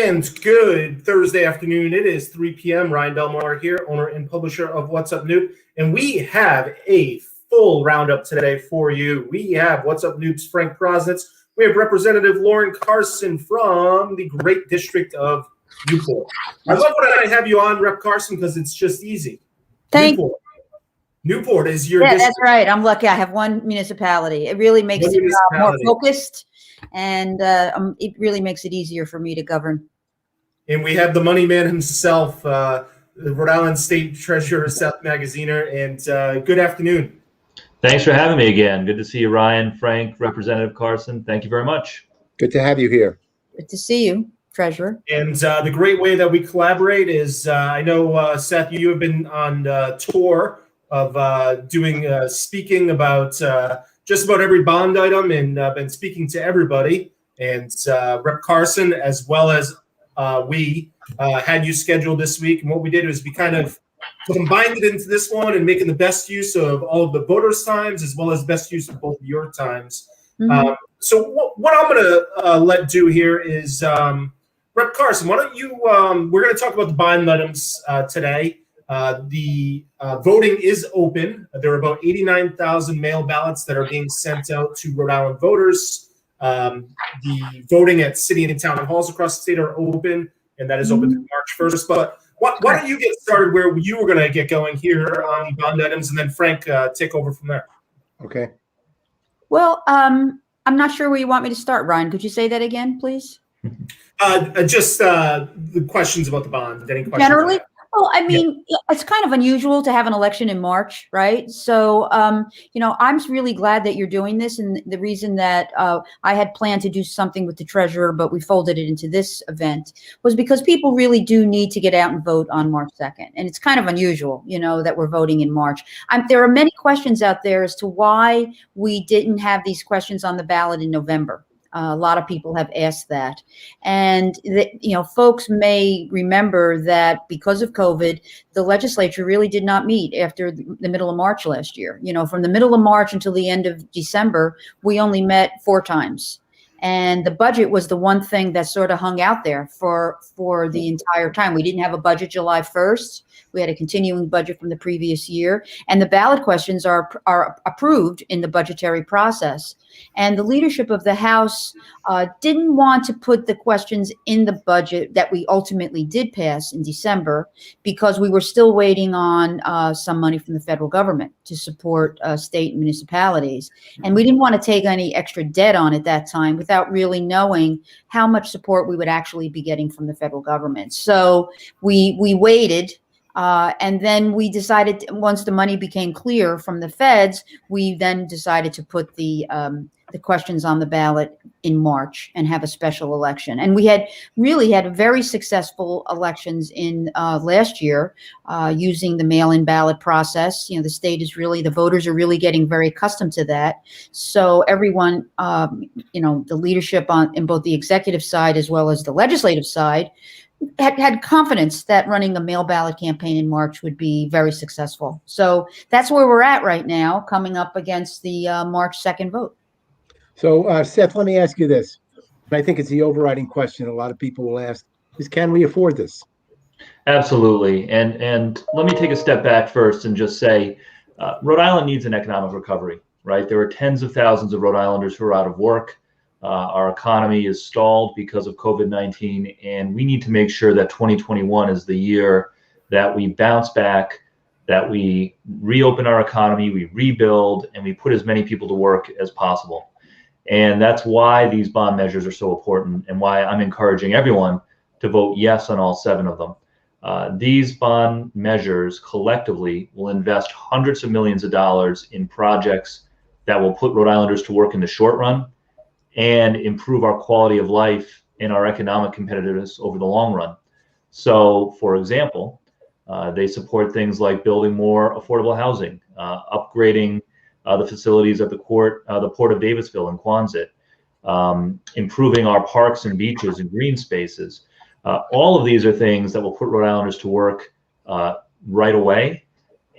And good Thursday afternoon. It is 3 p.m. Ryan Belmar here, owner and publisher of WhatsUpNewp. And we have a full roundup today for you. We have WhatsUpNewp's Frank Prosnitz. We have Representative Lauren Carson from the great district of Newport. I love when I have you on, Rep. Carson, because it's just easy. Thank Newport. Newport is your district. That's right. I'm lucky. I have one municipality. It really makes it more focused, and it really makes it easier for me to govern. And we have the money man himself, the Rhode Island State Treasurer Seth Magaziner. And good afternoon. Thanks for having me again. Good to see you, Ryan, Frank, Representative Carson. Thank you very much. Good to have you here. Good to see you, Treasurer. And the great way that we collaborate is I know, Seth, you have been on tour of doing speaking about just about every bond item and been speaking to everybody. And Rep. Carson, as well as we had you scheduled this week. And what we did was we kind of combined it into this one and making the best use of all of the voters' times as well as best use of both of your times. Mm-hmm. So what I'm going to let do here is Rep. Carson, why don't you we're going to talk about the bond items today. The voting is open. There are about 89,000 mail ballots that are being sent out to Rhode Island voters. The voting at city and town halls across the state are open, and that is open through March 1st. But why don't you get started where you were going to get going here on the bond items, and then Frank take over from there. Okay. Well, I'm not sure where you want me to start, Ryan. Could you say that again, please? Just the questions about the bond. Any questions? Generally? Well, I mean, it's kind of unusual to have an election in March, right? So, I'm really glad that you're doing this. And the reason that I had planned to do something with the treasurer, but we folded it into this event, was because people really do need to get out and vote on March 2nd. And it's kind of unusual, that we're voting in March. There are many questions out there as to why we didn't have these questions on the ballot in November. A lot of people have asked that. And, folks may remember that because of COVID, the legislature really did not meet after the middle of March last year. From the middle of March until the end of December, we only met 4 times. And the budget was the one thing that sort of hung out there for the entire time. We didn't have a budget July 1st. We had a continuing budget from the previous year. And the ballot questions are approved in the budgetary process. And the leadership of the House didn't want to put the questions in the budget that we ultimately did pass in December because we were still waiting on some money from the federal government to support state and municipalities. And we didn't want to take any extra debt on at that time without really knowing how much support we would actually be getting from the federal government. So we waited. And then we decided, once the money became clear from the feds, we then decided to put the questions on the ballot in March and have a special election. And we had really had very successful elections in last year using the mail-in ballot process. The state is really, the voters are really getting very accustomed to that. So everyone, the leadership in both the executive side as well as the legislative side had confidence that running a mail ballot campaign in March would be very successful. So that's where we're at right now, coming up against the March 2nd vote. So, Seth, let me ask you this. I think it's the overriding question a lot of people will ask is, can we afford this? Absolutely. And let me take a step back first and just say, Rhode Island needs an economic recovery, right? There are tens of thousands of Rhode Islanders who are out of work. Our economy is stalled because of COVID-19, and we need to make sure that 2021 is the year that we bounce back, that we reopen our economy, we rebuild, and we put as many people to work as possible. And that's why these bond measures are so important and why I'm encouraging everyone to vote yes on all 7 of them. These bond measures collectively will invest hundreds of millions of dollars in projects that will put Rhode Islanders to work in the short run and improve our quality of life and our economic competitiveness over the long run. So, for example, they support things like building more affordable housing, upgrading the facilities at the Port of Davisville and Quonset, improving our parks and beaches and green spaces. All of these are things that will put Rhode Islanders to work right away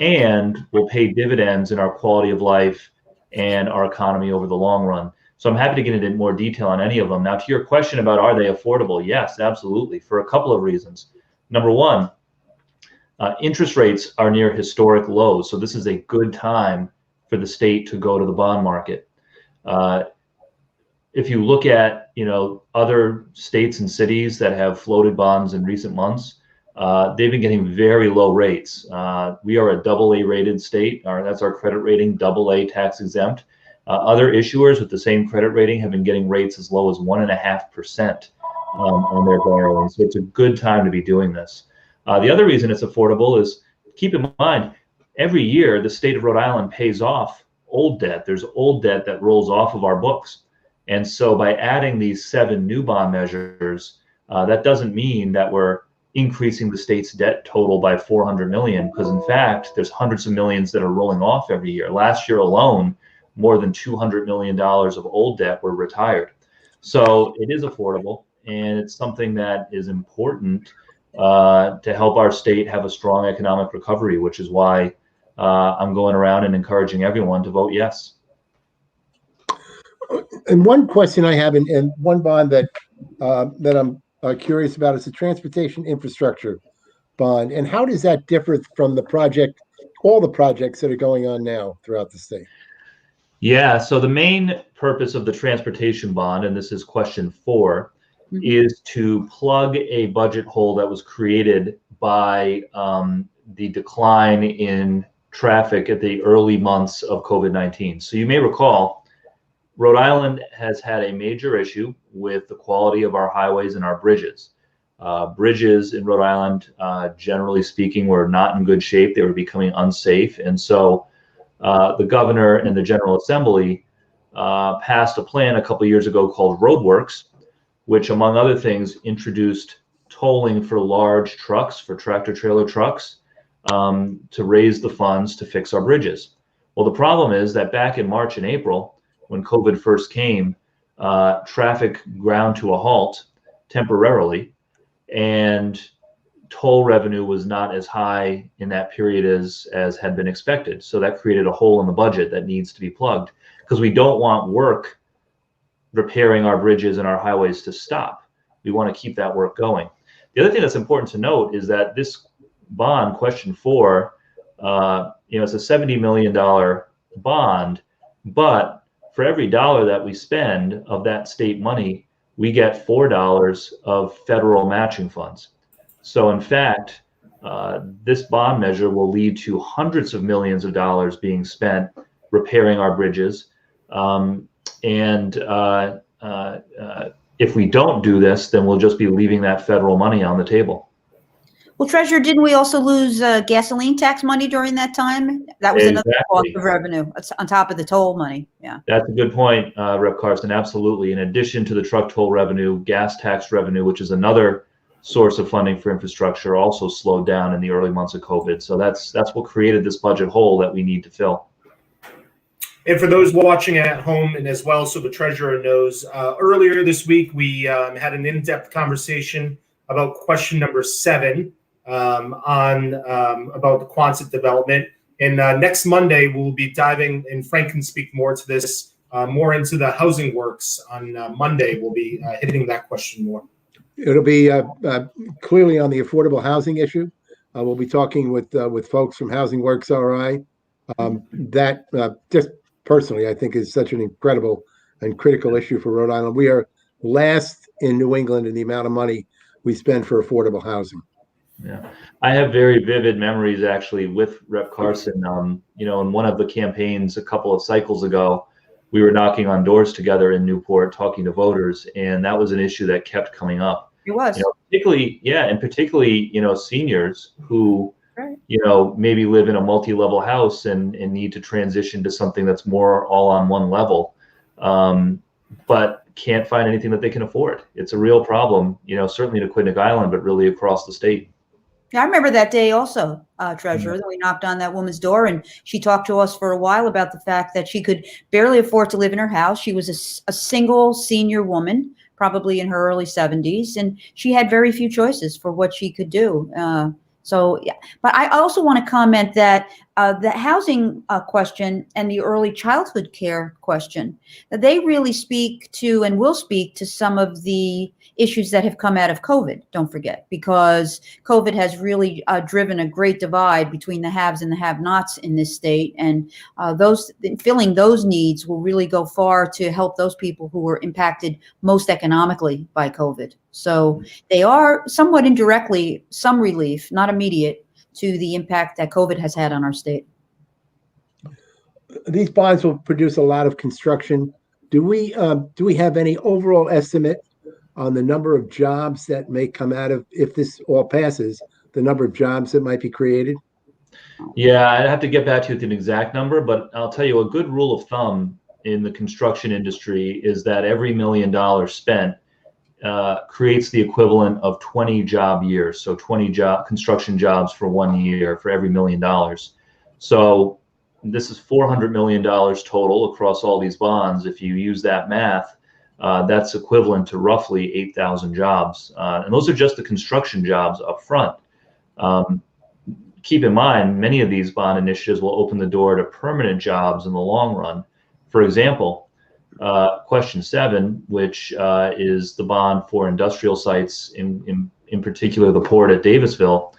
and will pay dividends in our quality of life and our economy over the long run. So I'm happy to get into more detail on any of them. Now, to your question about are they affordable? Yes, absolutely, for a couple of reasons. Number one, interest rates are near historic lows, so this is a good time for the state to go to the bond market. If you look at other states and cities that have floated bonds in recent months, they've been getting very low rates. We are a AA rated state, that's our credit rating, AA tax exempt. Other issuers with the same credit rating have been getting rates as low as 1.5% on their borrowing. So it's a good time to be doing this. The other reason it's affordable is, keep in mind, every year the state of Rhode Island pays off old debt. There's old debt that rolls off of our books. And so by adding these 7 new bond measures, that doesn't mean that we're increasing the state's debt total by $400 million, because in fact, there's hundreds of millions that are rolling off every year. Last year alone, more than $200 million of old debt were retired. So it is affordable, and it's something that is important to help our state have a strong economic recovery, which is why I'm going around and encouraging everyone to vote yes. And one question I have, and one bond that I'm curious about, is the transportation infrastructure bond. And how does that differ from all the projects that are going on now throughout the state? Yeah, so the main purpose of the transportation bond, and this is question 4, is to plug a budget hole that was created by the decline in traffic at the early months of COVID-19. So you may recall, Rhode Island has had a major issue with the quality of our highways and our bridges. Bridges in Rhode Island, generally speaking, were not in good shape. They were becoming unsafe. And so the governor and the General Assembly passed a plan a couple of years ago called Roadworks, which, among other things, introduced tolling for large trucks, for tractor trailer trucks, to raise the funds to fix our bridges. Well, the problem is that back in March and April, when COVID first came, traffic ground to a halt temporarily, and toll revenue was not as high in that period as had been expected. So that created a hole in the budget that needs to be plugged, because we don't want work repairing our bridges and our highways to stop. We want to keep that work going. The other thing that's important to note is that this bond, question 4, it's a $70 million bond, but for every dollar that we spend of that state money, we get $4 of federal matching funds. So in fact, this bond measure will lead to hundreds of millions of dollars being spent repairing our bridges. If we don't do this, then we'll just be leaving that federal money on the table. Well, Treasurer, didn't we also lose gasoline tax money during that time? That was another cost of revenue on top of the toll money. Yeah, that's a good point, Rep. Carson. Absolutely. In addition to the truck toll revenue, gas tax revenue, which is another source of funding for infrastructure, also slowed down in the early months of COVID. So that's what created this budget hole that we need to fill. And for those watching at home, and as well, so the treasurer knows, earlier this week we had an in-depth conversation about question number 7 about the Quonset development. And next Monday we'll be diving, and Frank can speak more to this, more into the housing works. On Monday we'll be hitting that question more. It'll be clearly on the affordable housing issue. We'll be talking with folks from Housing Works RI. That just personally, I think, is such an incredible and critical issue for Rhode Island. We are last in New England in the amount of money we spend for affordable housing. Yeah, I have very vivid memories actually with Rep. Carson. In one of the campaigns a couple of cycles ago, we were knocking on doors together in Newport, talking to voters, and that was an issue that kept coming up. It was. Particularly, seniors who, right, maybe live in a multi-level house and need to transition to something that's more all on one level, but can't find anything that they can afford. It's a real problem, certainly to Aquidneck Island, but really across the state. Yeah, I remember that day also, Treasurer, that we knocked on that woman's door, and she talked to us for a while about the fact that she could barely afford to live in her house. She was a single senior woman, probably in her early 70s, and she had very few choices for what she could do. So, yeah. But I also want to comment that the housing question and the early childhood care question, they really speak to and will speak to some of the issues that have come out of COVID, don't forget, because COVID has really driven a great divide between the haves and the have-nots in this state. And filling those needs will really go far to help those people who were impacted most economically by COVID. So they are somewhat indirectly some relief, not immediate, to the impact that COVID has had on our state. These bonds will produce a lot of construction. Do we have any overall estimate on the number of jobs that may come out of, if this all passes, the number of jobs that might be created? Yeah, I'd have to get back to you with an exact number, but I'll tell you a good rule of thumb in the construction industry is that every $1 million spent creates the equivalent of 20 job years. So 20 construction jobs for 1 year for every $1 million. So this is $400 million total across all these bonds. If you use that math, that's equivalent to roughly 8,000 jobs. And those are just the construction jobs up front. Keep in mind, many of these bond initiatives will open the door to permanent jobs in the long run. For example, question 7, which is the bond for industrial sites, in particular the port at Davisville,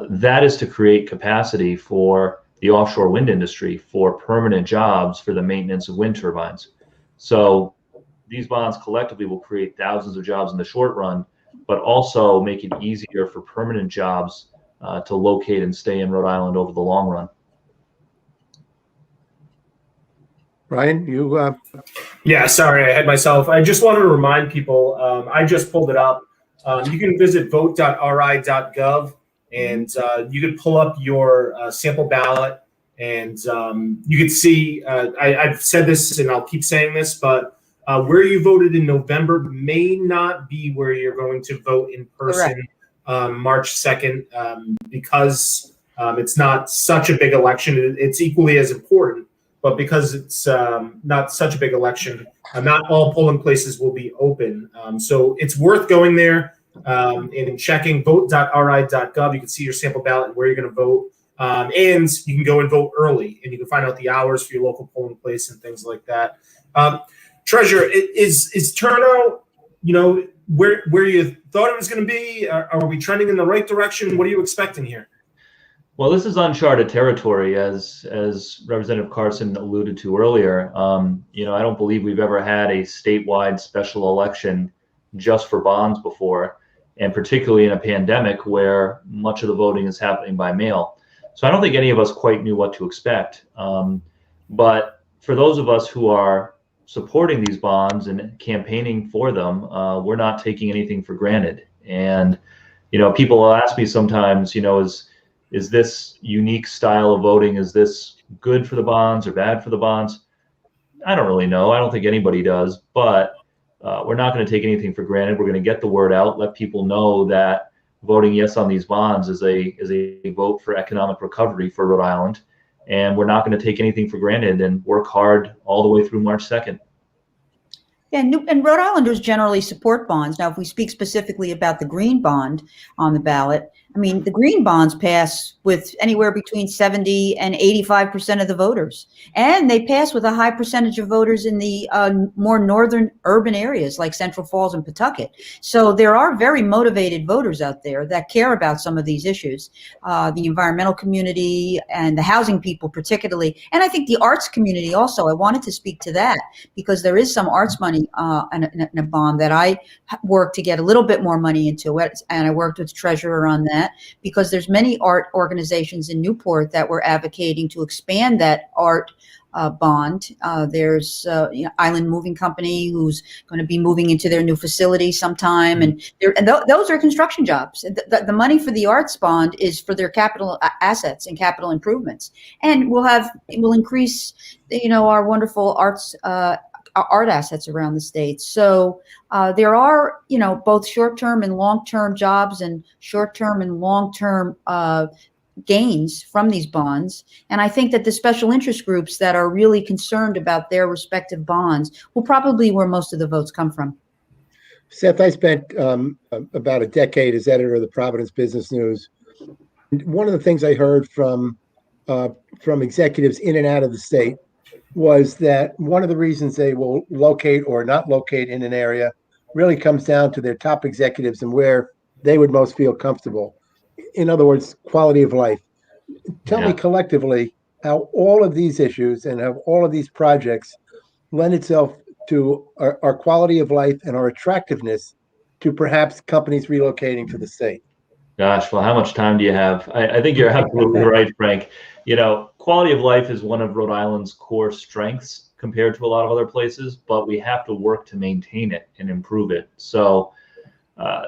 that is to create capacity for the offshore wind industry for permanent jobs for the maintenance of wind turbines. So these bonds collectively will create thousands of jobs in the short run, but also make it easier for permanent jobs to locate and stay in Rhode Island over the long run. Ryan, you? Yeah, sorry, I had myself. I just wanted to remind people, I just pulled it up. You can visit vote.ri.gov and you can pull up your sample ballot, and you can see, I've said this and I'll keep saying this, but where you voted in November may not be where you're going to vote in person March 2nd, because it's not such a big election. It's equally as important, but because it's not such a big election, not all polling places will be open. So it's worth going there and checking vote.ri.gov. You can see your sample ballot and where you're going to vote. And you can go and vote early, and you can find out the hours for your local polling place and things like that. Treasurer, is turnout, where you thought it was going to be? Are we trending in the right direction? What are you expecting here? Well, this is uncharted territory, as Representative Carson alluded to earlier. I don't believe we've ever had a statewide special election just for bonds before, and particularly in a pandemic where much of the voting is happening by mail. So I don't think any of us quite knew what to expect. But for those of us who are supporting these bonds and campaigning for them, we're not taking anything for granted. And, people will ask me sometimes, is this unique style of voting, is this good for the bonds or bad for the bonds? I don't really know. I don't think anybody does, but we're not going to take anything for granted. We're going to get the word out, let people know that voting yes on these bonds is a vote for economic recovery for Rhode Island. And we're not going to take anything for granted and work hard all the way through March 2nd. Yeah, and Rhode Islanders generally support bonds. Now, if we speak specifically about the green bond on the ballot, I mean, the green bonds pass with anywhere between 70 and 85% of the voters. And they pass with a high percentage of voters in the more northern urban areas like Central Falls and Pawtucket. So there are very motivated voters out there that care about some of these issues, the environmental community and the housing people particularly. And I think the arts community also. I wanted to speak to that because there is some arts money in a bond that I worked to get a little bit more money into it. And I worked with the treasurer on that, because there's many art organizations in Newport that were advocating to expand that art bond. There's Island Moving Company, who's going to be moving into their new facility sometime, and those are construction jobs. The money for the arts bond is for their capital assets and capital improvements, and will increase our wonderful arts art assets around the state. So there are, both short-term and long-term jobs and short-term and long-term gains from these bonds. And I think that the special interest groups that are really concerned about their respective bonds will probably be where most of the votes come from. Seth, I spent about a decade as editor of the Providence Business News. One of the things I heard from from executives in and out of the state was that one of the reasons they will locate or not locate in an area really comes down to their top executives and where they would most feel comfortable. In other words, quality of life. Tell me collectively how all of these issues and how all of these projects lend itself to our quality of life and our attractiveness to perhaps companies relocating to the state. Gosh, well, how much time do you have? I think you're absolutely right, Frank. You know, quality of life is one of Rhode Island's core strengths compared to a lot of other places, but we have to work to maintain it and improve it. So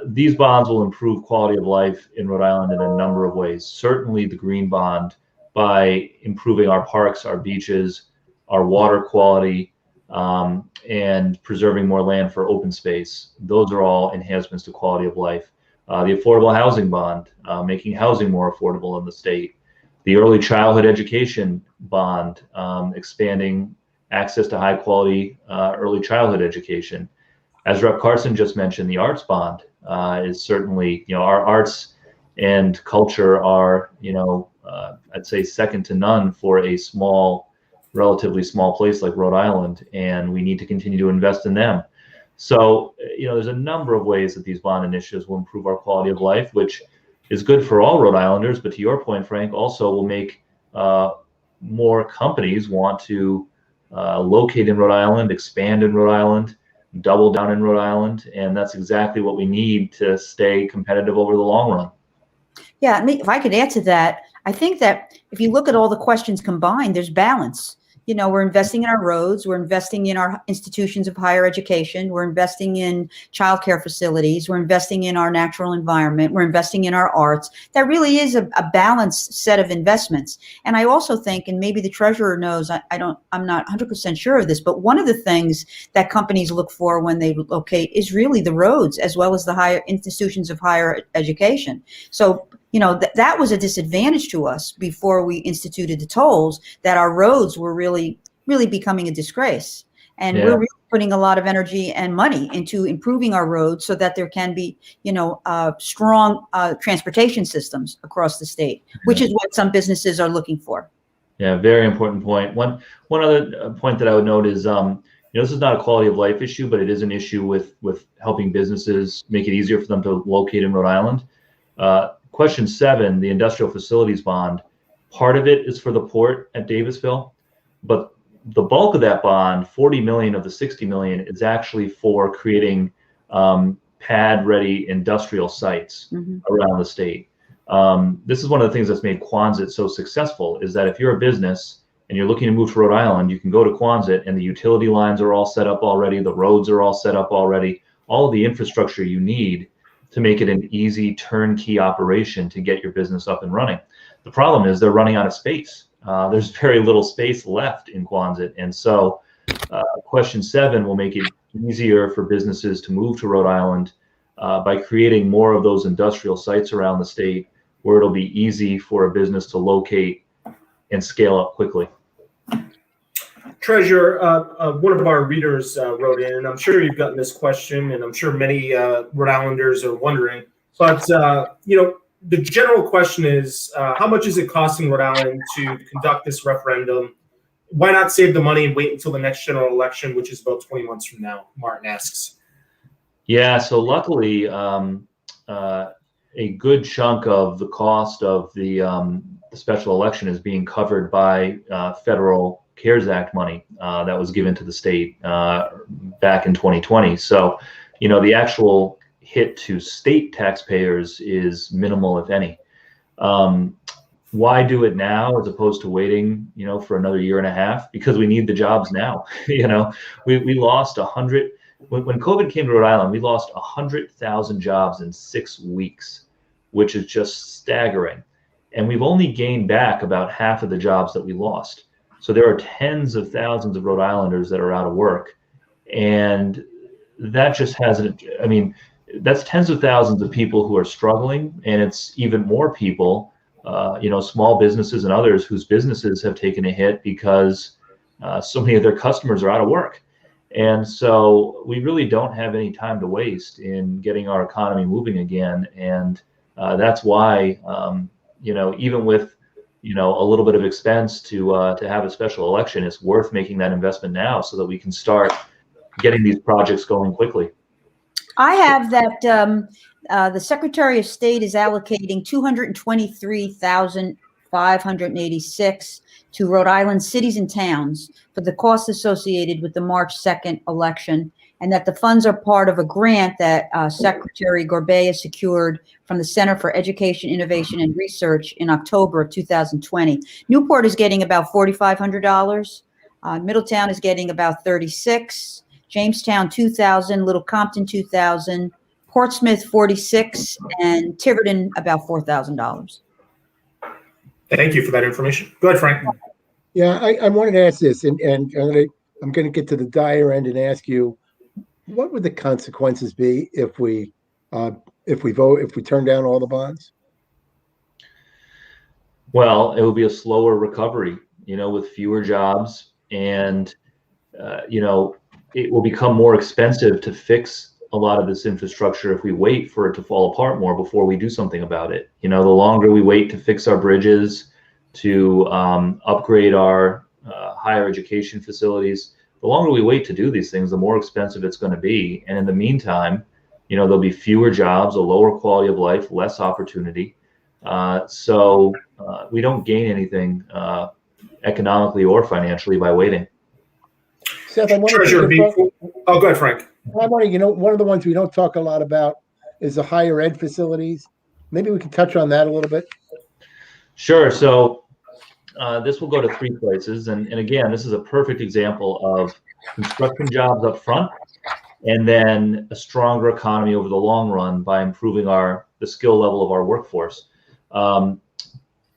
these bonds will improve quality of life in Rhode Island in a number of ways. Certainly the green bond by improving our parks, our beaches, our water quality, and preserving more land for open space. Those are all enhancements to quality of life. The affordable housing bond, making housing more affordable in the state. The early childhood education bond, expanding access to high quality early childhood education. As Rep. Carson just mentioned, the arts bond is certainly, you know, our arts and culture are, you know, I'd say second to none for a relatively small place like Rhode Island, and we need to continue to invest in them. So, you know, there's a number of ways that these bond initiatives will improve our quality of life, which is good for all Rhode Islanders. But to your point, Frank, also will make more companies want to locate in Rhode Island, expand in Rhode Island, double down in Rhode Island. And that's exactly what we need to stay competitive over the long run. Yeah, I mean, if I could add to that, I think that if you look at all the questions combined, there's balance. You know, we're investing in our roads, we're investing in our institutions of higher education, we're investing in childcare facilities, we're investing in our natural environment, we're investing in our arts. That really is a balanced set of investments. And I also think, and maybe the treasurer knows, I'm not 100% sure of this, but one of the things that companies look for when they locate is really the roads as well as the higher institutions of higher education. So, you know, that was a disadvantage to us before we instituted the tolls, that our roads were really becoming a disgrace. And we're really putting a lot of energy and money into improving our roads so that there can be, you know, strong transportation systems across the state, which is what some businesses are looking for. Yeah, very important point. One other point that I would note is, you know, this is not a quality of life issue, but it is an issue with helping businesses make it easier for them to locate in Rhode Island. Question 7, the industrial facilities bond, part of it is for the port at Davisville, but the bulk of that bond, 40 million of the 60 million, is actually for creating pad-ready industrial sites around the state. This is one of the things that's made Quonset so successful, is that if you're a business and you're looking to move to Rhode Island, you can go to Quonset and the utility lines are all set up already, the roads are all set up already, all of the infrastructure you need to make it an easy turnkey operation to get your business up and running. The problem is they're running out of space. There's very little space left in Quonset. And so question 7 will make it easier for businesses to move to Rhode Island by creating more of those industrial sites around the state where it'll be easy for a business to locate and scale up quickly. Treasurer, one of our readers wrote in, and I'm sure you've gotten this question, and I'm sure many Rhode Islanders are wondering, but you know, the general question is, how much is it costing Rhode Island to conduct this referendum? Why not save the money and wait until the next general election, which is about 20 months from now? Martin asks. Yeah, so luckily, a good chunk of the cost of the special election is being covered by federal CARES Act money that was given to the state back in 2020. So, you know, the actual hit to state taxpayers is minimal, if any. Why do it now as opposed to waiting, you know, for another year and a half? Because we need the jobs now. You know, we lost 100 when COVID came to Rhode Island. We lost 100,000 jobs in 6 weeks, which is just staggering. And we've only gained back about half of the jobs that we lost. So there are tens of thousands of Rhode Islanders that are out of work. And that just hasn't, I mean, that's tens of thousands of people who are struggling. And it's even more people, you know, small businesses and others whose businesses have taken a hit because so many of their customers are out of work. And so we really don't have any time to waste in getting our economy moving again. And that's why, you know, even with a little bit of expense to have a special election, it's worth making that investment now so that we can start getting these projects going quickly. I have that the Secretary of State is allocating $223,586 to Rhode Island cities and towns for the costs associated with the March 2nd election, and that the funds are part of a grant that Secretary Gorbea secured from the Center for Education, Innovation, and Research in October of 2020. Newport is getting about $4,500. Middletown is getting about $36,000. Jamestown, $2,000, Little Compton, $2,000, Portsmouth, $46,000, and Tiverton, about $4,000. Thank you for that information. Go ahead, Frank. Yeah, I wanted to ask this, and I'm going to get to the dire end and ask you, what would the consequences be if we turn down all the bonds? Well, it will be a slower recovery, with fewer jobs, and it will become more expensive to fix a lot of this infrastructure if we wait for it to fall apart more before we do something about it. The longer we wait to fix our bridges, to upgrade our higher education facilities, the longer we wait to do these things, the more expensive it's going to be. And in the meantime, there'll be fewer jobs, a lower quality of life, less opportunity. So we don't gain anything economically or financially by waiting. Seth, I want Treasurer, oh, go ahead, Frank. I want to, one of the ones we don't talk a lot about is the higher ed facilities. Maybe we can touch on that a little bit. Sure. So this will go to three places. And again, this is a perfect example of construction jobs up front, and then a stronger economy over the long run by improving the skill level of our workforce. Rhode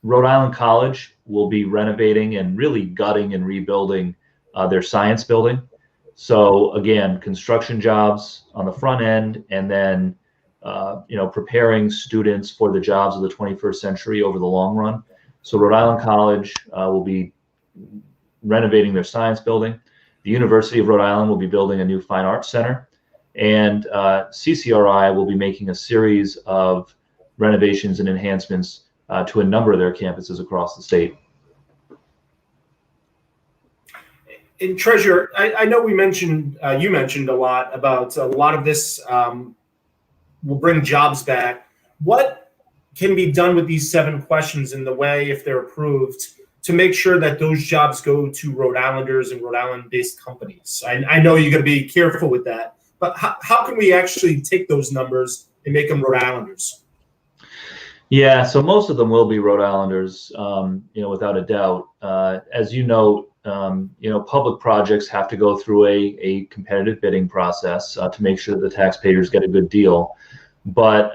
Island College will be renovating and really gutting and rebuilding their science building. So again, construction jobs on the front end, and then preparing students for the jobs of the 21st century over the long run. So Rhode Island College will be renovating their science building. The University of Rhode Island will be building a new fine arts center, and CCRI will be making a series of renovations and enhancements to a number of their campuses across the state. And Treasurer, I know you mentioned a lot about a lot of this will bring jobs back. What can be done with these 7 questions in the way, if they're approved, to make sure that those jobs go to Rhode Islanders and Rhode Island-based companies? I know you're going to be careful with that, but how can we actually take those numbers and make them Rhode Islanders? Yeah, so most of them will be Rhode Islanders, without a doubt. As you know, public projects have to go through a competitive bidding process to make sure that the taxpayers get a good deal. But,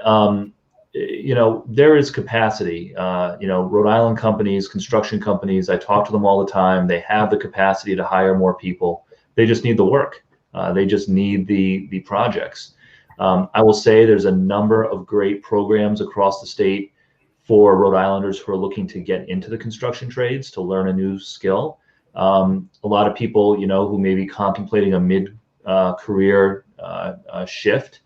there is capacity. Rhode Island companies, construction companies, I talk to them all the time. They have the capacity to hire more people. They just need the work. They just need the projects. I will say there's a number of great programs across the state for Rhode Islanders who are looking to get into the construction trades, to learn a new skill. A lot of people, who may be contemplating a mid-career shift.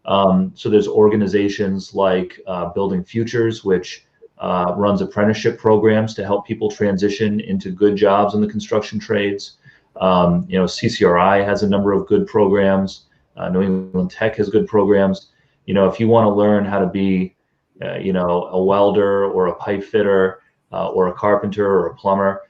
So there's organizations like Building Futures, which runs apprenticeship programs to help people transition into good jobs in the construction trades. CCRI has a number of good programs. New England Tech has good programs. If you want to learn how to be, a welder or a pipe fitter or a carpenter or a plumber,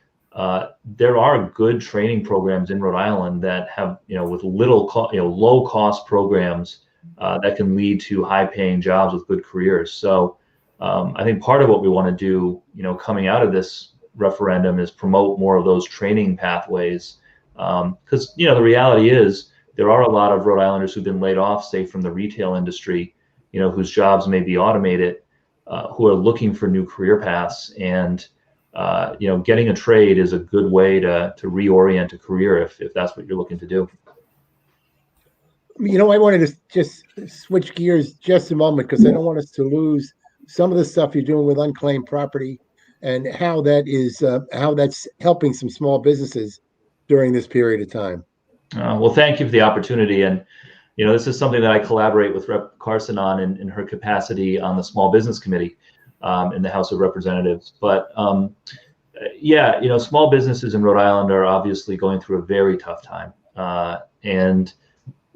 there are good training programs in Rhode Island that have, with low cost programs that can lead to high paying jobs with good careers. So I think part of what we want to do, coming out of this referendum is promote more of those training pathways. Because, the reality is there are a lot of Rhode Islanders who've been laid off, say from the retail industry, whose jobs may be automated, who are looking for new career paths. And getting a trade is a good way to reorient a career if that's what you're looking to do. I wanted to just switch gears just a moment because I don't want us to lose some of the stuff you're doing with unclaimed property and how that's helping some small businesses during this period of time. Well, thank you for the opportunity. And, this is something that I collaborate with Rep. Carson on in her capacity on the Small Business Committee. in the House of Representatives. But yeah, you know, small businesses in Rhode Island are obviously going through a very tough time, and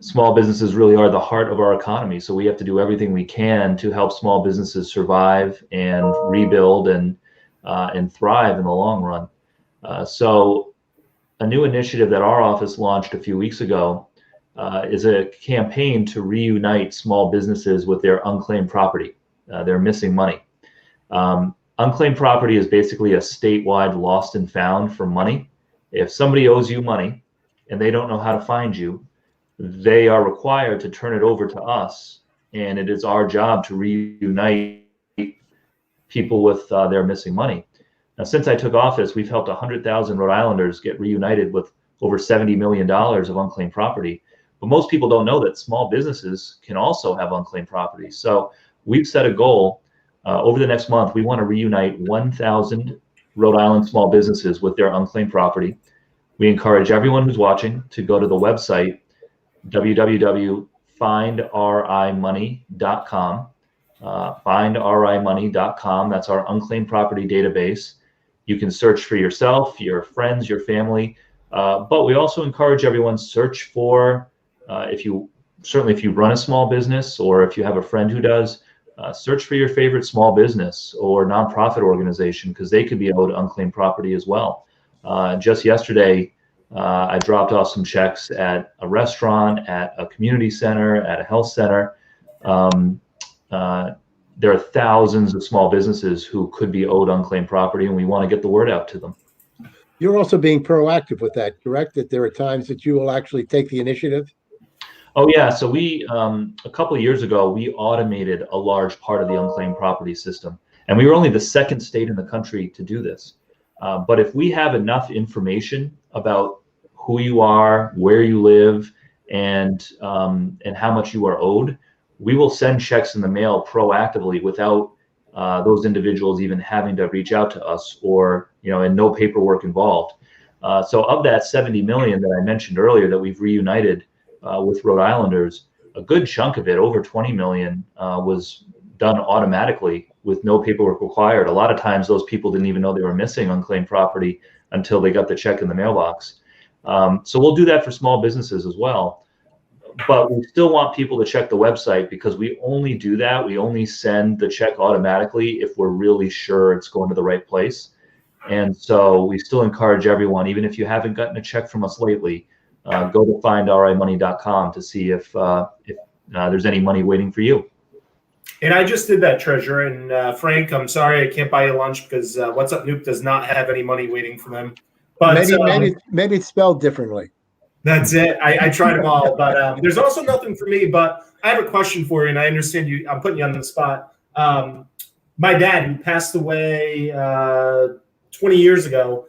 small businesses really are the heart of our economy. So we have to do everything we can to help small businesses survive and rebuild and thrive in the long run. So a new initiative that our office launched a few weeks ago is a campaign to reunite small businesses with their unclaimed property, their missing money. Unclaimed property is basically a statewide lost and found for money. If somebody owes you money and they don't know how to find you, they are required to turn it over to us, and it is our job to reunite people with their missing money. Now, since I took office, we've helped 100,000 Rhode Islanders get reunited with over $70 million of unclaimed property. But most people don't know that small businesses can also have unclaimed property. So we've set a goal over the next month. We want to reunite 1,000 Rhode Island small businesses with their unclaimed property. We encourage everyone who's watching to go to the website www.findrimoney.com. Findrimoney.com. That's our unclaimed property database. You can search for yourself, your friends, your family, but we also encourage everyone search for, if you run a small business or if you have a friend who does, search for your favorite small business or nonprofit organization, because they could be owed unclaimed property as well. Just yesterday, I dropped off some checks at a restaurant, at a community center, at a health center. There are thousands of small businesses who could be owed unclaimed property, and we want to get the word out to them. You're also being proactive with that, correct? That there are times that you will actually take the initiative? Oh, yeah. So we, a couple of years ago, we automated a large part of the unclaimed property system. And we were only the second state in the country to do this. But if we have enough information about who you are, where you live, and how much you are owed, we will send checks in the mail proactively without those individuals even having to reach out to us, or, you know, and no paperwork involved. So of that 70 million that I mentioned earlier that we've reunited with Rhode Islanders, a good chunk of it, over 20 million, was done automatically with no paperwork required. A lot of times those people didn't even know they were missing unclaimed property until they got the check in the mailbox. So we'll do that for small businesses as well. But we still want people to check the website, because we only do that. We only send the check automatically if we're really sure it's going to the right place. And so we still encourage everyone, even if you haven't gotten a check from us lately, go to findrimoney.com to see if there's any money waiting for you. And I just did that, Treasurer. And Frank, I'm sorry I can't buy you lunch because WhatsUpNewp does not have any money waiting for them. But maybe it's spelled differently. That's it. I tried them all, but there's also nothing for me. But I have a question for you, and I understand you. I'm putting you on the spot. My dad, who passed away 20 years ago,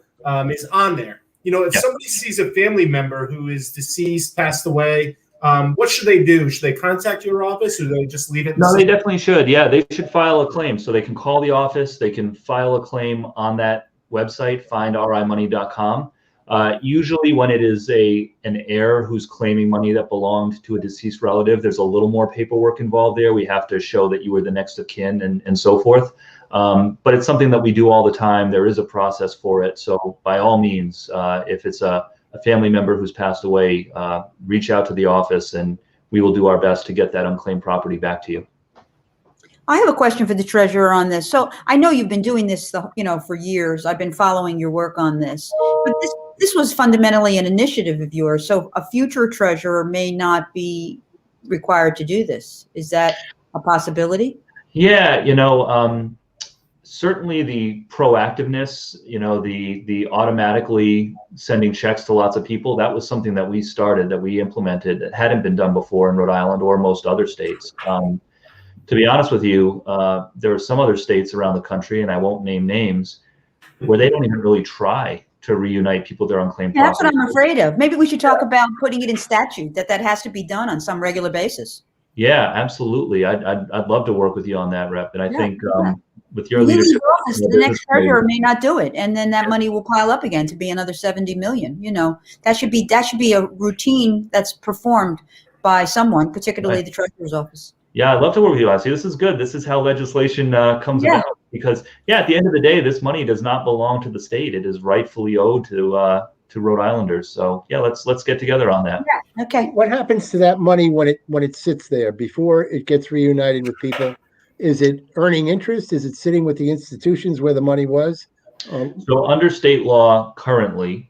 is on there. You know, if somebody sees a family member who is deceased, passed away, what should they do? Should they contact your office, or do they just leave it? No, they definitely should. Yeah, they should file a claim. So they can call the office. They can file a claim on that website, findrimoney.com. Usually when it is an heir who's claiming money that belonged to a deceased relative, there's a little more paperwork involved there. We have to show that you were the next of kin and so forth. But it's something that we do all the time. There is a process for it. So by all means, if it's a family member who's passed away, reach out to the office and we will do our best to get that unclaimed property back to you. I have a question for the treasurer on this. So I know you've been doing this, for years. I've been following your work on this, but this was fundamentally an initiative of yours. So a future treasurer may not be required to do this. Is that a possibility? Yeah, certainly the proactiveness, the automatically sending checks to lots of people, that was something that we started, that we implemented, that hadn't been done before in Rhode Island or most other states. To be honest with you, there are some other states around the country, and I won't name names, where they don't even really try to reunite people with their unclaimed property. That's what I'm afraid of. Maybe we should talk about putting it in statute, that has to be done on some regular basis. Yeah, absolutely. I'd love to work with you on that, Rep. And I think with your leadership, the next treasurer may not do it, and then that money will pile up again to be another 70 million. That should be a routine that's performed by someone, particularly the treasurer's office. Yeah, I'd love to work with you, Lassie. This is good. This is how legislation comes about. because yeah, at the end of the day, this money does not belong to the state. It is rightfully owed to Rhode Islanders. So yeah, let's get together on that. Yeah. Okay. What happens to that money when it sits there before it gets reunited with people? Is it earning interest? Is it sitting with the institutions where the money was? So under state law currently,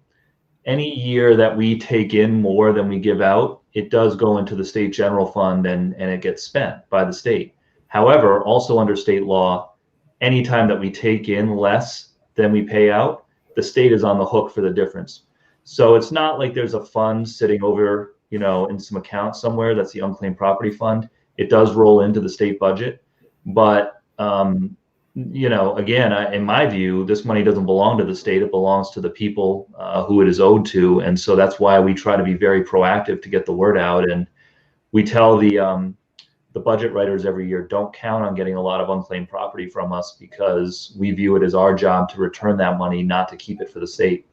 any year that we take in more than we give out, it does go into the state general fund and it gets spent by the state. However, also under state law, anytime that we take in less than we pay out, the state is on the hook for the difference. So it's not like there's a fund sitting over, in some account somewhere. That's the Unclaimed Property Fund. It does roll into the state budget, but again, in my view, this money doesn't belong to the state. It belongs to the people who it is owed to. And so that's why we try to be very proactive to get the word out. And we tell the budget writers every year, don't count on getting a lot of unclaimed property from us, because we view it as our job to return that money, not to keep it for the state.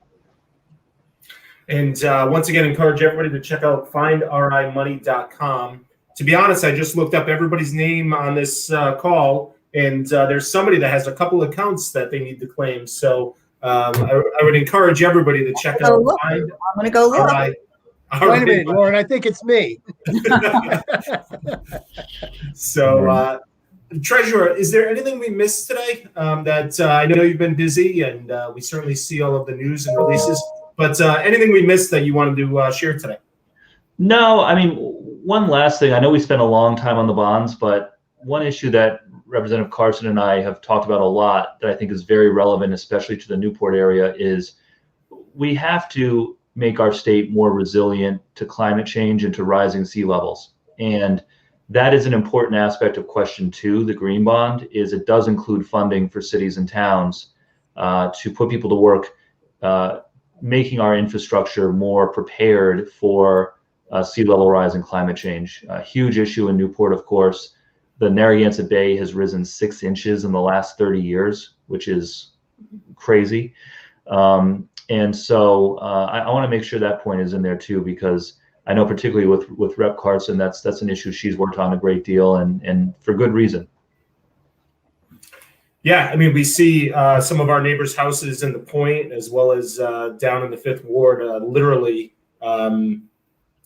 And once again, encourage everybody to check out findrimoney.com. To be honest, I just looked up everybody's name on this call, and there's somebody that has a couple accounts that they need to claim. So I would encourage everybody to check out. I'm going to go look. Wait a minute, Lauren. I think it's me. So, Treasurer, is there anything we missed today that I know you've been busy, and we certainly see all of the news and releases, but anything we missed that you wanted to share today? No, I mean, one last thing. I know we spent a long time on the bonds, but one issue that Representative Carson and I have talked about a lot that I think is very relevant, especially to the Newport area, is we have to make our state more resilient to climate change and to rising sea levels. And that is an important aspect of question 2, the green bond, is it does include funding for cities and towns to put people to work, making our infrastructure more prepared for sea level rise and climate change. A huge issue in Newport, of course. The Narragansett Bay has risen 6 inches in the last 30 years, which is crazy. And so I want to make sure that point is in there too, because I know particularly with Rep. Carson, that's an issue she's worked on a great deal, and for good reason. Yeah, I mean, we see some of our neighbors' houses in the Point, as well as down in the 5th Ward, literally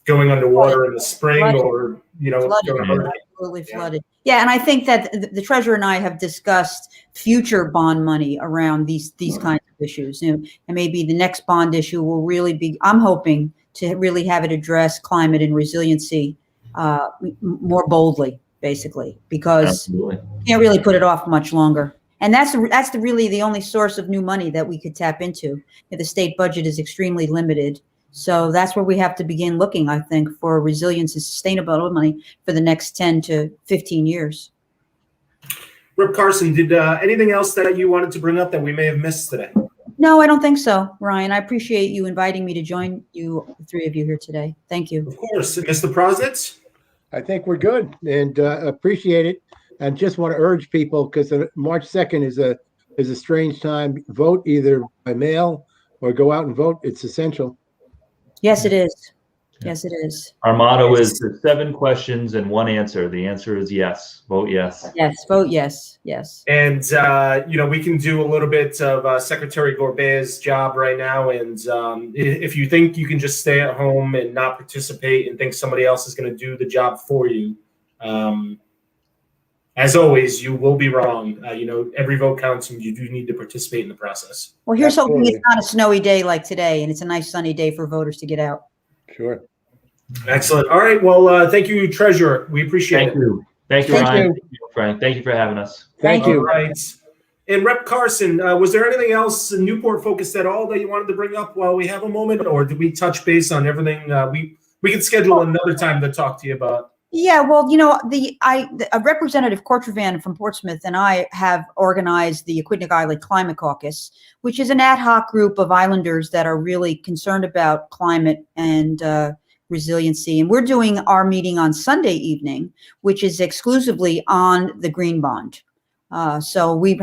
going underwater in the spring, flooded. or during a hurricane. Absolutely flooded. Yeah, and I think that the treasurer and I have discussed future bond money around these kinds of issues. And maybe the next bond issue will really be, I'm hoping to really have it address climate and resiliency more boldly, basically, because Absolutely. you can't really put it off much longer. And that's really the only source of new money that we could tap into. The state budget is extremely limited. So that's where we have to begin looking, I think, for resilience and sustainable money for the next 10 to 15 years. Rep. Carson, did anything else that you wanted to bring up that we may have missed today? No, I don't think so, Ryan. I appreciate you inviting me to join you, the 3 of you here today. Thank you. Of course. Mr. Prosnitz? I think we're good, and appreciate it. And just want to urge people, because March 2nd is a strange time. Vote either by mail or go out and vote. It's essential. Yes, it is. Yes, it is. Our motto is 7 questions and 1 answer. The answer is yes. Vote yes. Yes, vote yes. Yes. And, we can do a little bit of Secretary Gorbet's job right now. And if you think you can just stay at home and not participate and think somebody else is going to do the job for you, as always, you will be wrong. Every vote counts, and you do need to participate in the process. Well, here's hoping it's not a snowy day like today, and it's a nice sunny day for voters to get out. Sure. Excellent. All right. Well, thank you, Treasurer. We appreciate it. Thank you, Ryan. Thank you, Frank. Thank you for having us. Thank you. All right. And Rep. Carson, was there anything else Newport focused at all that you wanted to bring up while we have a moment, or did we touch base on everything? We could schedule another time to talk to you about. Yeah, well, Representative Cortravan from Portsmouth and I have organized the Aquidneck Island Climate Caucus, which is an ad hoc group of islanders that are really concerned about climate and resiliency. And we're doing our meeting on Sunday evening, which is exclusively on the green bond. So I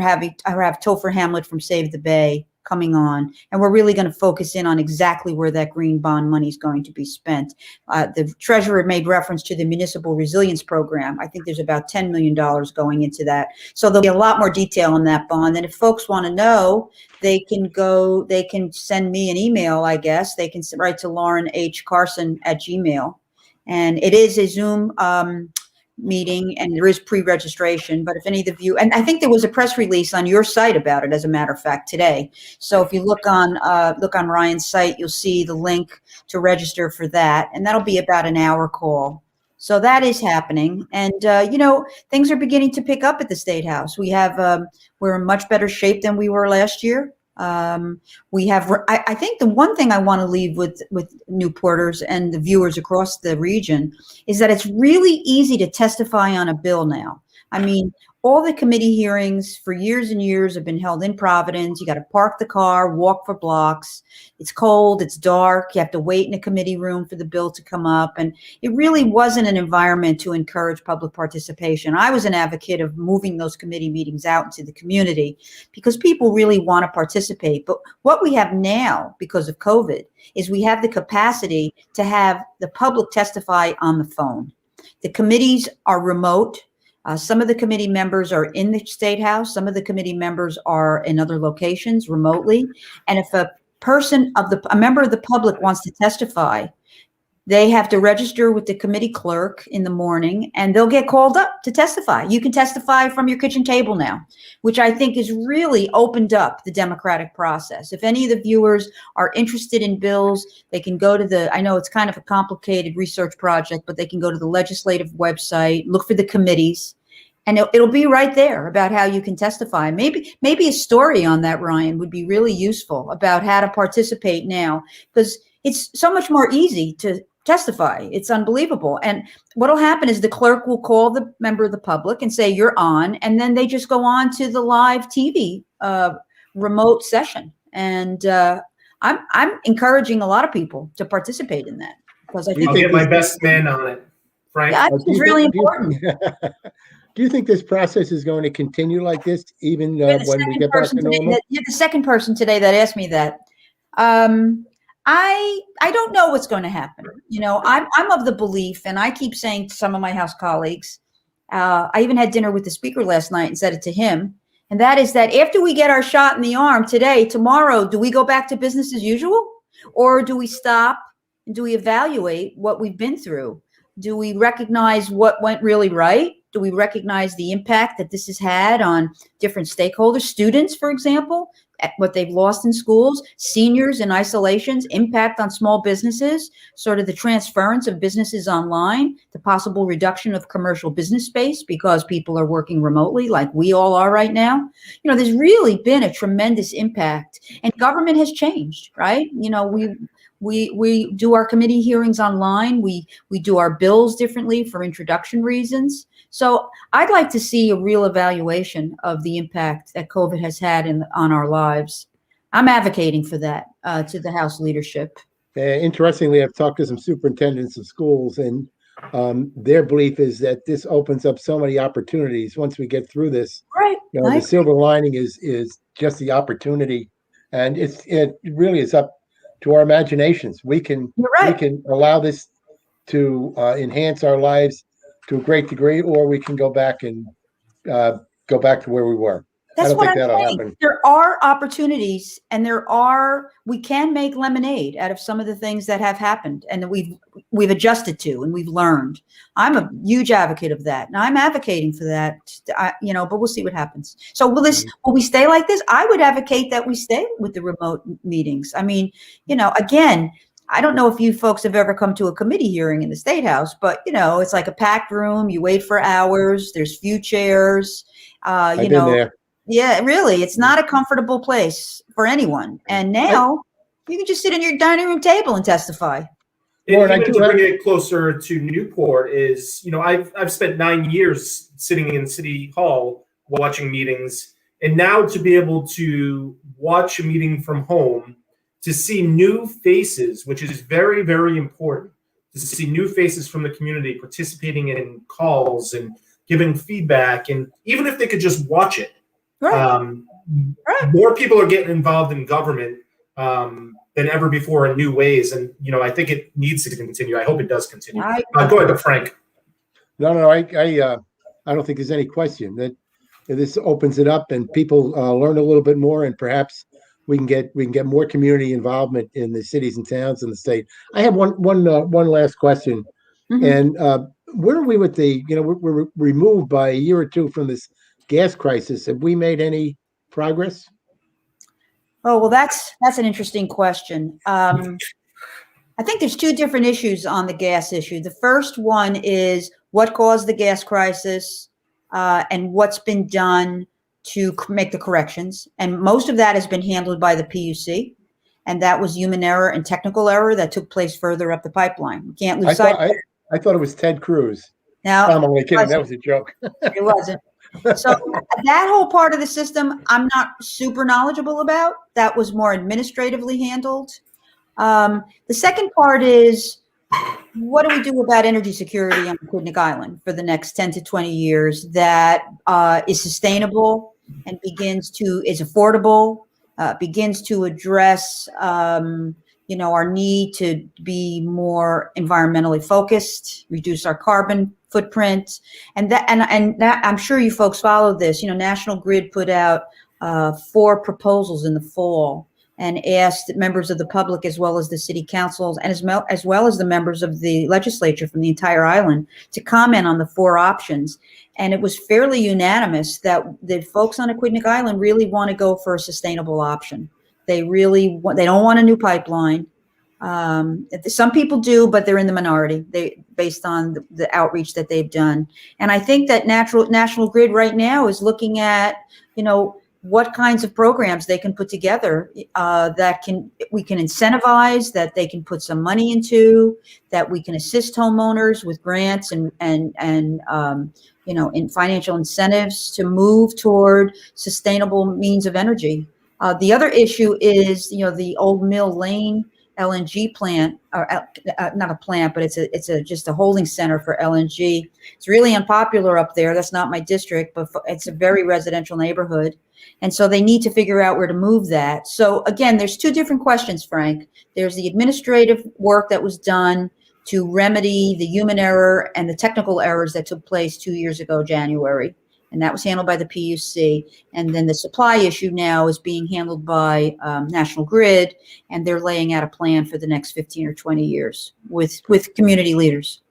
have Topher Hamlet from Save the Bay coming on, and we're really going to focus in on exactly where that green bond money is going to be spent. The treasurer made reference to the municipal resilience program. I think there's about $10 million going into that. So there'll be a lot more detail on that bond. And if folks want to know, they can send me an email, I guess. They can write to laurenhcarson@gmail. And it is a Zoom meeting, and there is pre-registration. But if any of you, and I think there was a press release on your site about it, as a matter of fact, today. So if you look on Ryan's site, you'll see the link to register for that, and that'll be about an hour call. So that is happening, and things are beginning to pick up at the State House. We're in much better shape than we were last year. I think the one thing I want to leave with Newporters and the viewers across the region is that it's really easy to testify on a bill now. I mean, all the committee hearings for years and years have been held in Providence. You got to park the car, walk for blocks. It's cold, it's dark. You have to wait in a committee room for the bill to come up. And it really wasn't an environment to encourage public participation. I was an advocate of moving those committee meetings out into the community because people really want to participate. But what we have now, because of COVID, is we have the capacity to have the public testify on the phone. The committees are remote. Some of the committee members are in the State House. Some of the committee members are in other locations remotely. And if a member of the public wants to testify, they have to register with the committee clerk in the morning, and they'll get called up to testify. You can testify from your kitchen table now, which I think has really opened up the democratic process. If any of the viewers are interested in bills, they can go to I know it's kind of a complicated research project, but they can go to the legislative website, look for the committees, and it'll be right there about how you can testify. Maybe a story on that, Ryan, would be really useful about how to participate now, because it's so much more easy to testify. It's unbelievable. And what'll happen is the clerk will call the member of the public and say, you're on, and then they just go on to the live TV remote session. And I'm encouraging a lot of people to participate in that, because I think I'll get my best man on it, Frank. Yeah, I think it's really important. Do you think this process is going to continue like this even when we get back to normal? You're the second person today that asked me that. I don't know what's going to happen. I'm of the belief, and I keep saying to some of my House colleagues, I even had dinner with the Speaker last night and said it to him, and that is that after we get our shot in the arm today, tomorrow, do we go back to business as usual? Or do we stop and do we evaluate what we've been through? Do we recognize what went really right? Do we recognize the impact that this has had on different stakeholders, students, for example, what they've lost in schools, seniors in isolations, impact on small businesses, sort of the transference of businesses online, the possible reduction of commercial business space because people are working remotely like we all are right now. There's really been a tremendous impact, and government has changed, right? We do our committee hearings online. We do our bills differently for introduction reasons. So I'd like to see a real evaluation of the impact that COVID has had on our lives. I'm advocating for that to the House leadership. Interestingly, I've talked to some superintendents of schools, and their belief is that this opens up so many opportunities once we get through this. Right. The silver lining is just the opportunity, and it really is up to our imaginations. We can allow this to enhance our lives to a great degree, or we can go back and go back to where we were. That's what I'm that'll saying. happen. There are opportunities, and we can make lemonade out of some of the things that have happened and that we've adjusted to and we've learned. I'm a huge advocate of that, and I'm advocating for that. But we'll see what happens. So will we stay like this? I would advocate that we stay with the remote meetings. I mean, again, I don't know if you folks have ever come to a committee hearing in the State House, but it's like a packed room. You wait for hours. There's few chairs. I've been there. Yeah, really, it's not a comfortable place for anyone. And now you can just sit in your dining room table and testify. And to bring it closer to Newport is, I've spent 9 years sitting in City Hall watching meetings, and now to be able to watch a meeting from home, to see new faces, which is very, very important, to see new faces from the community participating in calls and giving feedback, and even if they could just watch it, Right. Right. More people are getting involved in government than ever before in new ways, and I think it needs to continue. I hope it does continue. Go ahead, Frank. No, I don't think there's any question that this opens it up and people learn a little bit more, and perhaps we can get more community involvement in the cities and towns in the state. I have one last question, and where are we with the? We're removed by a year or two from this gas crisis. Have we made any progress? Oh, well, that's an interesting question. I think there's two different issues on the gas issue. The first one is what caused the gas crisis and what's been done to make the corrections. And most of that has been handled by the PUC. And that was human error and technical error that took place further up the pipeline. We can't lose sight of that. I thought it was Ted Cruz. Now, I'm only kidding. That was a joke. It wasn't. So that whole part of the system, I'm not super knowledgeable about. That was more administratively handled. The second part is, what do we do about energy security on Aquidneck Island for the next 10 to 20 years that is sustainable and is affordable, begins to address, our need to be more environmentally focused, reduce our carbon footprint, and that I'm sure you folks follow this. National Grid put out 4 proposals in the fall and asked members of the public, as well as the city councils, and as well as the members of the legislature from the entire island, to comment on the 4 options. And it was fairly unanimous that the folks on Aquidneck Island really want to go for a sustainable option. They don't want a new pipeline. Some people do, but they're in the minority. Based on the outreach that they've done. And I think that National Grid right now is looking at, what kinds of programs they can put together that we can incentivize, that they can put some money into, that we can assist homeowners with grants and in financial incentives to move toward sustainable means of energy. The other issue is, the Old Mill Lane LNG plant, or not a plant, but it's just a holding center for LNG. It's really unpopular up there. That's not my district, but it's a very residential neighborhood. And so they need to figure out where to move that. So again, there's 2 different questions, Frank. There's the administrative work that was done to remedy the human error and the technical errors that took place 2 years ago, January. And that was handled by the PUC. And then the supply issue now is being handled by National Grid, and they're laying out a plan for the next 15 or 20 years with community leaders.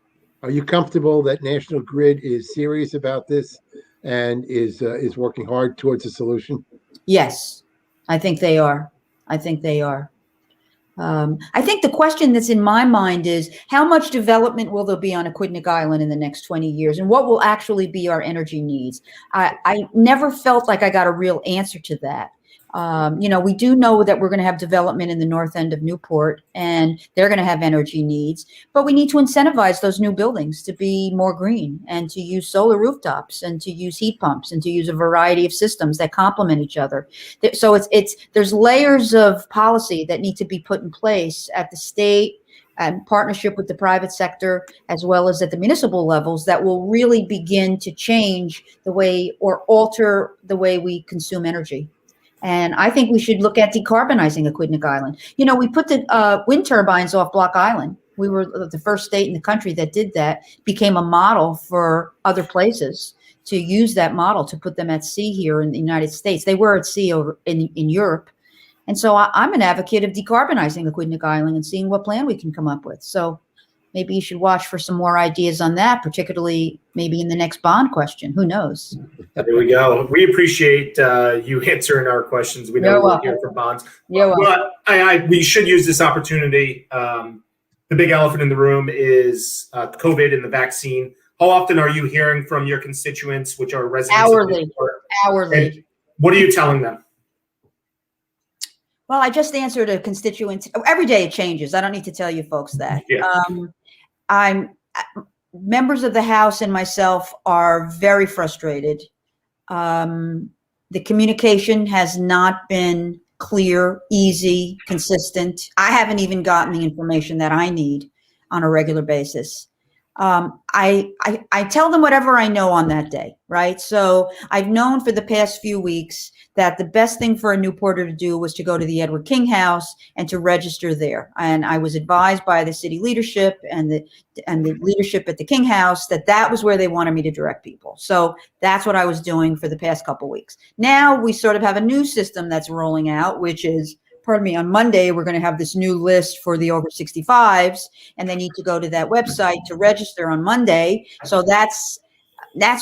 Are you comfortable that National Grid is serious about this and is working hard towards a solution? Yes, I think they are. I think the question that's in my mind is, how much development will there be on Aquidneck Island in the next 20 years? And what will actually be our energy needs? I never felt like I got a real answer to that. We do know that we're going to have development in the north end of Newport, and they're going to have energy needs, but we need to incentivize those new buildings to be more green and to use solar rooftops and to use heat pumps and to use a variety of systems that complement each other. So there's layers of policy that need to be put in place at the state and partnership with the private sector, as well as at the municipal levels, that will really begin to change the way or alter the way we consume energy. And I think we should look at decarbonizing Aquidneck Island. We put the wind turbines off Block Island. We were the first state in the country that did that, became a model for other places to use that model to put them at sea here in the United States. They were at sea over in Europe. And so I'm an advocate of decarbonizing Aquidneck Island and seeing what plan we can come up with. So maybe you should watch for some more ideas on that, particularly maybe in the next bond question. Who knows? There we go. We appreciate you answering our questions. We know we're here for bonds. But we should use this opportunity. The big elephant in the room is COVID and the vaccine. How often are you hearing from your constituents, which are residents? Hourly. And what are you telling them? Well, I just answered a constituent. Every day it changes. I don't need to tell you folks that. Yeah. Members of the House and myself are very frustrated. The communication has not been clear, easy, consistent. I haven't even gotten the information that I need on a regular basis. I tell them whatever I know on that day, right? So I've known for the past few weeks that the best thing for a Newporter to do was to go to the Edward King House and to register there. And I was advised by the city leadership and the leadership at the King House that that was where they wanted me to direct people. So that's what I was doing for the past couple of weeks. Now we sort of have a new system that's rolling out, which is, pardon me, on Monday, we're going to have this new list for the over 65s, and they need to go to that website to register on Monday. So that's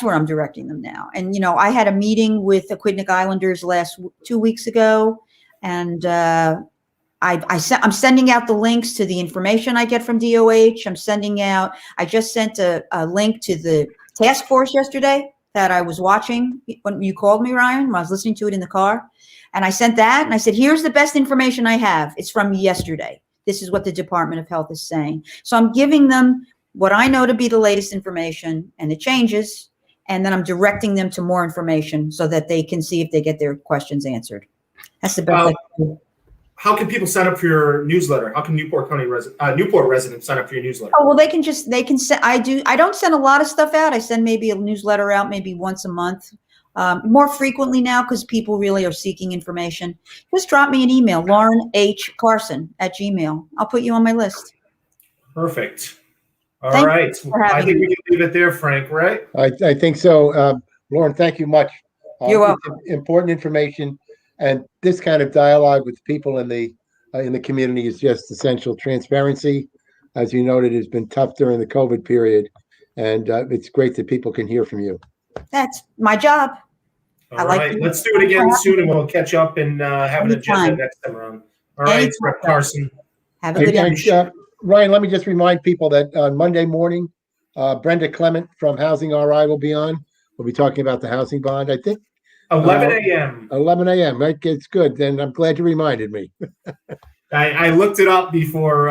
where I'm directing them now. And, you know, I had a meeting with the Aquidneck Islanders 2 weeks ago, and I'm sending out the links to the information I get from DOH. I just sent a link to the task force yesterday that I was watching when you called me, Ryan, when I was listening to it in the car. And I sent that, and I said, here's the best information I have. It's from yesterday. This is what the Department of Health is saying. So I'm giving them what I know to be the latest information, and it changes. And then I'm directing them to more information so that they can see if they get their questions answered. That's the best. How can people sign up for your newsletter? How can Newport residents sign up for your newsletter? Oh, well, they can send, I don't send a lot of stuff out. I send maybe a newsletter out maybe once a month. More frequently now because people really are seeking information. Just drop me an email, laurenhcarson@gmail.com. I'll put you on my list. Perfect. All right. I think we can leave it there, Frank, right? I think so. Lauren, thank you much. You're welcome. Important information, and this kind of dialogue with people in the community is just essential. Transparency, as you noted, has been tough during the COVID period, and it's great that people can hear from you. That's my job. All right. Let's do it again soon, and we'll catch up and have an agenda next time around. All right, Rep. Carson. Have a good day. Ryan, let me just remind people that on Monday morning, Brenda Clement from Housing RI will be on. We'll be talking about the housing bond, I think. 11 a.m. 11 a.m. Right? It's good. Then I'm glad you reminded me. I looked it up before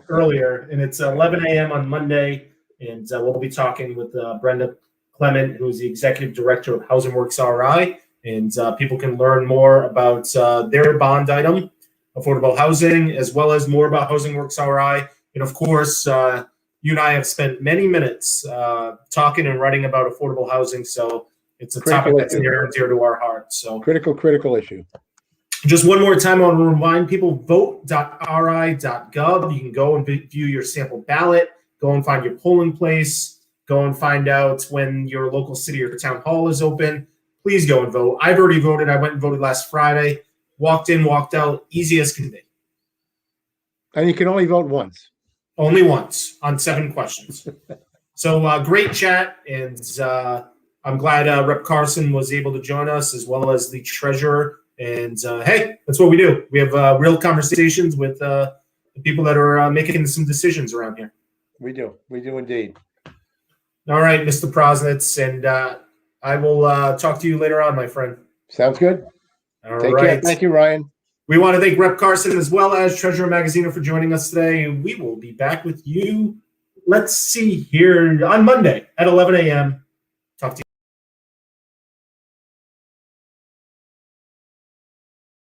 earlier, and it's 11 a.m. on Monday, and we'll be talking with Brenda Clement, who's the executive director of Housing Works RI, and people can learn more about their bond item, affordable housing, as well as more about Housing Works RI. And of course, you and I have spent many minutes talking and writing about affordable housing, so it's a topic that's near and dear to our hearts. So critical issue. Just one more time, I want to remind people, vote.ri.gov. You can go and view your sample ballot, go and find your polling place, go and find out when your local city or town hall is open. Please go and vote. I've already voted. I went and voted last Friday. Walked in, walked out, easy as can be. And you can only vote once. Only once on 7 questions. So great chat, and I'm glad Rep. Carson was able to join us, as well as the treasurer. And hey, that's what we do. We have real conversations with the people that are making some decisions around here. We do indeed. All right, Mr. Prosnitz, and I will talk to you later on, my friend. Sounds good. All right. Take care. Thank you, Ryan. We want to thank Rep. Carson as well as Treasurer Magaziner for joining us today. We will be back with you, let's see, here on Monday at 11 a.m. Talk to you.